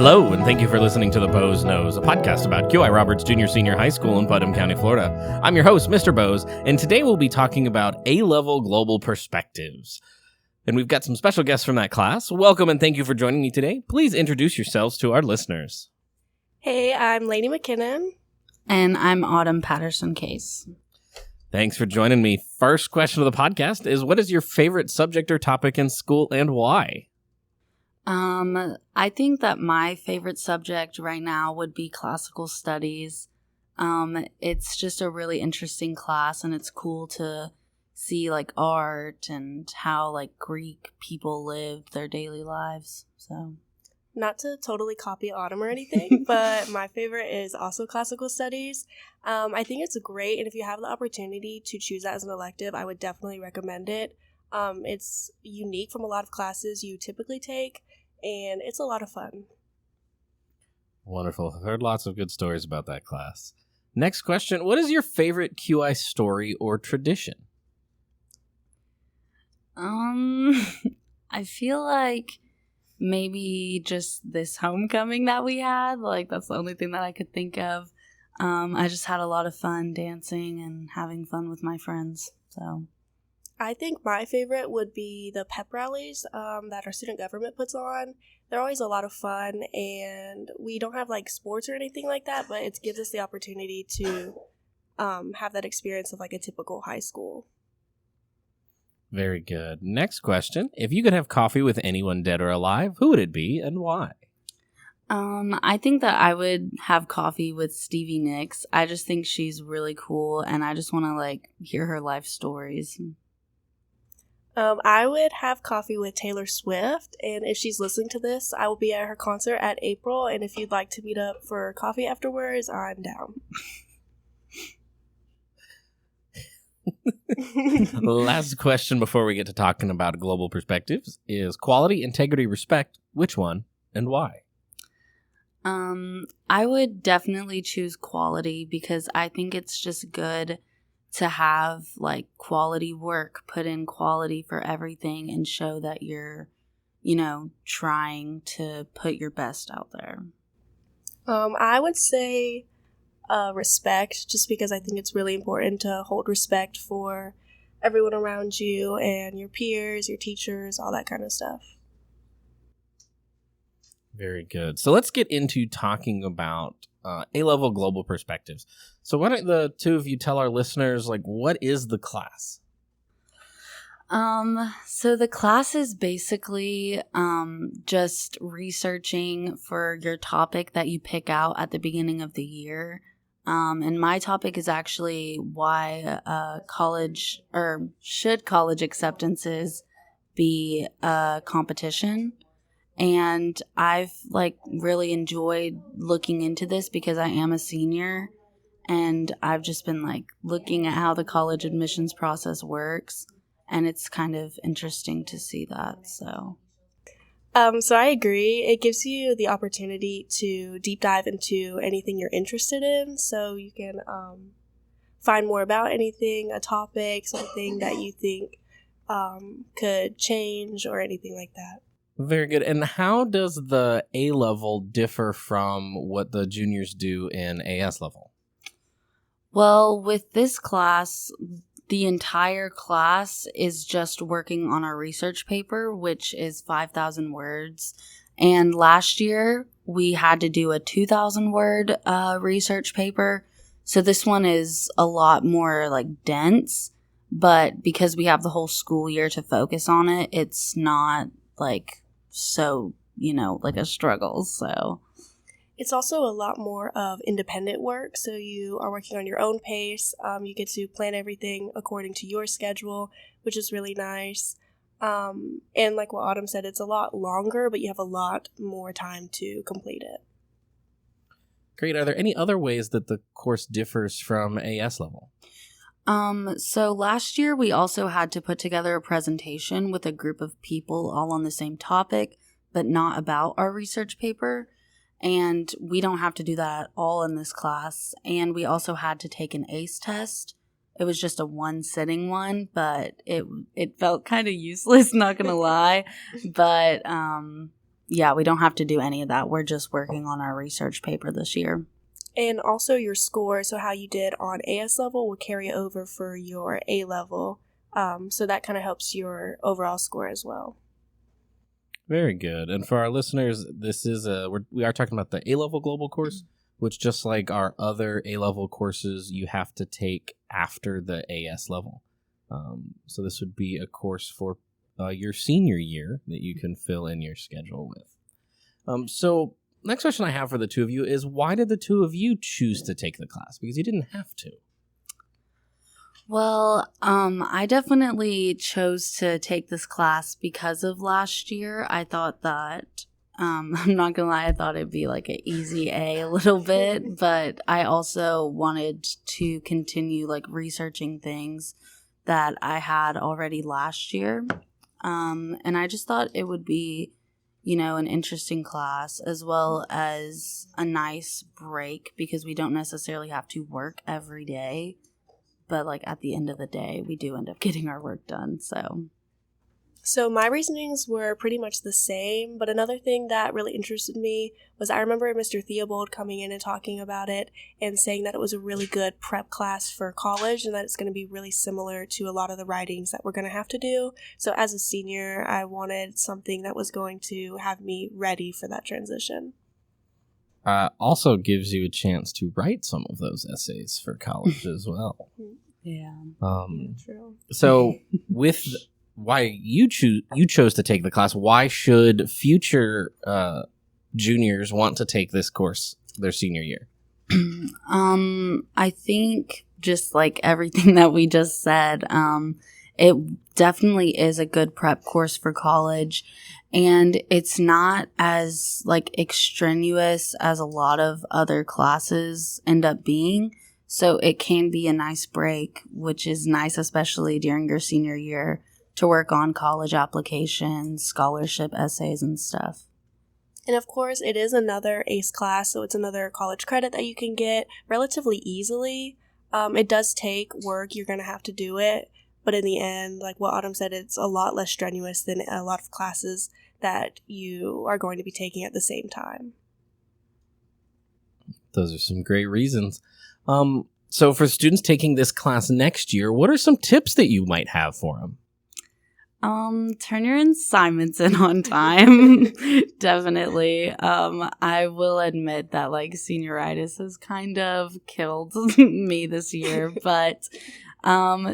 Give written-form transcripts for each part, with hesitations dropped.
Hello, and thank you for listening to The Boze Knows, a podcast about QI Roberts Junior Senior High School in Putnam County, Florida. I'm your host, Mr. Boze, and today we'll be talking about A-Level Global Perspectives. And we've got some special guests from that class. Welcome and thank you for joining me today. Please introduce yourselves to our listeners. Hey, I'm Lainey McKinnon. And I'm Autumn Patterson Case. Thanks for joining me. First question of the podcast is, what is your favorite subject or topic in school and why? I think that my favorite subject right now would be classical studies. It's just a really interesting class, and it's cool to see like art and how like Greek people lived their daily lives. So, not to totally copy Autumn or anything, but my favorite is also classical studies. I think it's great, and if you have the opportunity to choose that as an elective, I would definitely recommend it. It's unique from a lot of classes you typically take, and it's a lot of fun. Wonderful. I've heard lots of good stories about that class. Next question. What is your favorite QI story or tradition? I feel like maybe just this homecoming that we had. Like, that's the only thing that I could think of. I just had a lot of fun dancing and having fun with my friends, so... I think my favorite would be the pep rallies that our student government puts on. They're always a lot of fun, and we don't have like sports or anything like that, but it gives us the opportunity to have that experience of like a typical high school. Very good. Next question. If you could have coffee with anyone dead or alive, who would it be and why? I think that I would have coffee with Stevie Nicks. I just think she's really cool, and I just want to like hear her life stories. I would have coffee with Taylor Swift, and if she's listening to this, I will be at her concert at April, and if you'd like to meet up for coffee afterwards, I'm down. Last question before we get to talking about global perspectives is quality, integrity, respect. Which one and why? I would definitely choose quality because I think it's just good to have like quality work, put in quality for everything and show that you're, trying to put your best out there. I would say respect, just because I think it's really important to hold respect for everyone around you and your peers, your teachers, all that kind of stuff. Very good. So let's get into talking about A-Level Global Perspectives. So why don't the two of you tell our listeners, what is the class? So the class is basically just researching for your topic that you pick out at the beginning of the year. And my topic is actually why should college acceptances be a competition? And I've really enjoyed looking into this because I am a senior, and I've just been looking at how the college admissions process works, and it's kind of interesting to see that. So I agree. It gives you the opportunity to deep dive into anything you're interested in, so you can find more about anything, a topic, something that you think could change or anything like that. Very good. And how does the A-Level differ from what the juniors do in AS level? Well, with this class, the entire class is just working on our research paper, which is 5,000 words. And last year, we had to do a 2,000-word research paper. So this one is a lot more dense. But because we have the whole school year to focus on it, it's not so, a struggle. So it's also a lot more of independent work. So you are working on your own pace. You get to plan everything according to your schedule, which is really nice. And like what Autumn said, it's a lot longer, but you have a lot more time to complete it. Great. Are there any other ways that the course differs from AS level? So last year we also had to put together a presentation with a group of people all on the same topic, but not about our research paper. And we don't have to do that at all in this class. And we also had to take an ACE test. It was just a one-sitting one, but it felt kind of useless, not gonna lie. But yeah, we don't have to do any of that. We're just working on our research paper this year. And also your score, so how you did on AS level will carry over for your A level. So that kind of helps your overall score as well. Very good. And for our listeners, this is we are talking about the A-level global course, which just like our other A-level courses, you have to take after the AS level. So this would be a course for your senior year that you can fill in your schedule with. So next question I have for the two of you is, why did the two of you choose to take the class? Because you didn't have to. Well, I definitely chose to take this class because of last year. I thought that, I'm not gonna lie, I thought it'd be like an easy A little bit, but I also wanted to continue like researching things that I had already last year. And I just thought it would be, an interesting class as well as a nice break because we don't necessarily have to work every day. But, like, at the end of the day, we do end up getting our work done, So my reasonings were pretty much the same, but another thing that really interested me was I remember Mr. Theobald coming in and talking about it and saying that it was a really good prep class for college and that it's going to be really similar to a lot of the writings that we're going to have to do. So as a senior, I wanted something that was going to have me ready for that transition. Also gives you a chance to write some of those essays for college as well. Yeah. True. So with why you chose to take the class, why should future juniors want to take this course their senior year? I think just like everything that we just said, it definitely is a good prep course for college. And it's not as like extraneous as a lot of other classes end up being. So it can be a nice break, which is nice, especially during your senior year, to work on college applications, scholarship essays, and stuff. And of course, it is another ACE class, so it's another college credit that you can get relatively easily. It does take work. You're going to have to do it. But in the end, like what Autumn said, it's a lot less strenuous than a lot of classes that you are going to be taking at the same time. Those are some great reasons. So for students taking this class next year, what are some tips that you might have for them? Turn your assignments in on time. Definitely. I will admit that like senioritis has kind of killed me this year, but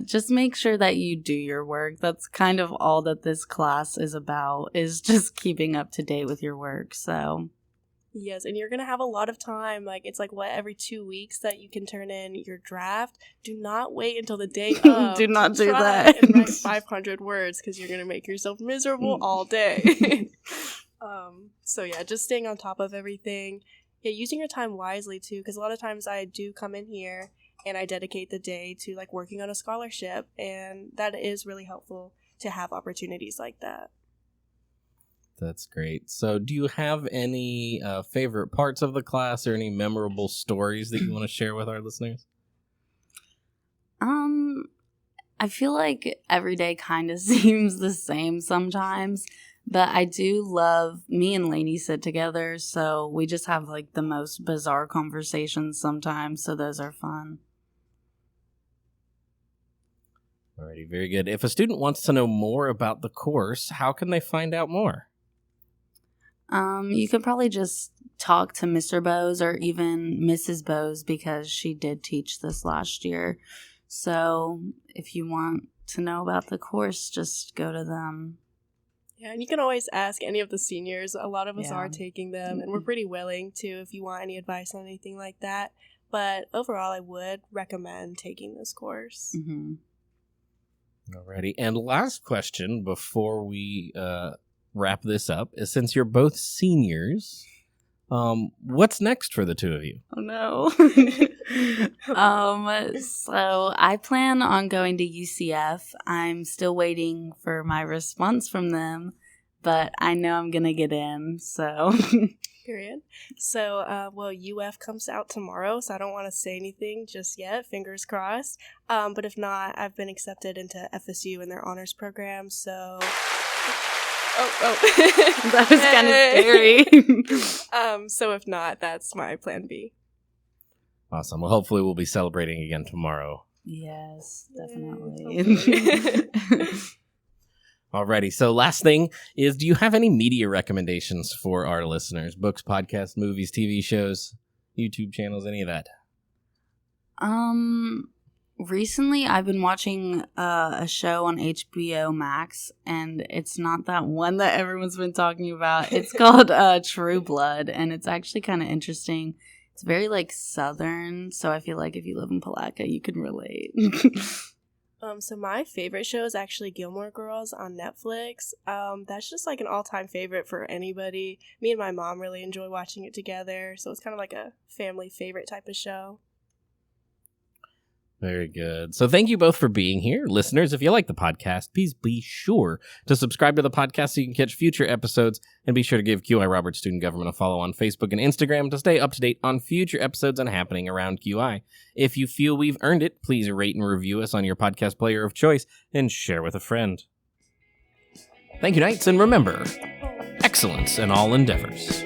just make sure that you do your work. That's kind of all that this class is about, is just keeping up to date with your work. So yes, and you're going to have a lot of time. Like, it's like, every 2 weeks that you can turn in your draft. Do not wait until the day of. Do not do try that. and write 500 words because you're going to make yourself miserable all day. So, yeah, just staying on top of everything. Yeah, using your time wisely, too, because a lot of times I do come in here and I dedicate the day to, like, working on a scholarship, and that is really helpful to have opportunities like that. That's great. So do you have any favorite parts of the class or any memorable stories that you want to share with our listeners? I feel like every day kind of seems the same sometimes, but I do love, me and Lainey sit together, so we just have like the most bizarre conversations sometimes, so those are fun. Alrighty, very good. If a student wants to know more about the course, how can they find out more? You could probably just talk to Mr. Bose or even Mrs. Bose because she did teach this last year. So if you want to know about the course, just go to them. Yeah, and you can always ask any of the seniors. A lot of us are taking them, and we're pretty willing to if you want any advice on anything like that. But overall, I would recommend taking this course. Mm-hmm. Alrighty, and last question before we wrap this up is, since you're both seniors, what's next for the two of you? Oh no. So I plan on going to UCF. I'm still waiting for my response from them, but I know I'm gonna get in, so Period. So UF comes out tomorrow, so I don't want to say anything just yet, fingers crossed. But if not, I've been accepted into FSU in their honors program, so That was kind of scary. So if not, that's my plan B. Awesome. Well, hopefully we'll be celebrating again tomorrow. Yes, definitely. Alrighty. So last thing is, do you have any media recommendations for our listeners? Books, podcasts, movies, TV shows, YouTube channels, any of that? Recently I've been watching a show on HBO Max, and it's not that one that everyone's been talking about. It's called True Blood, and it's actually kind of interesting. It's very like Southern, so I feel like if you live in Palatka, you can relate. So my favorite show is actually Gilmore Girls on Netflix. That's just like an all-time favorite for anybody. Me and my mom really enjoy watching it together, so it's kind of like a family favorite type of show. Very good. So thank you both for being here. Listeners, if you like the podcast, please be sure to subscribe to the podcast so you can catch future episodes, and be sure to give QI Roberts Student Government a follow on Facebook and Instagram to stay up to date on future episodes and happening around QI. If you feel we've earned it, please rate and review us on your podcast player of choice and share with a friend. Thank you, Knights, and remember, excellence in all endeavors.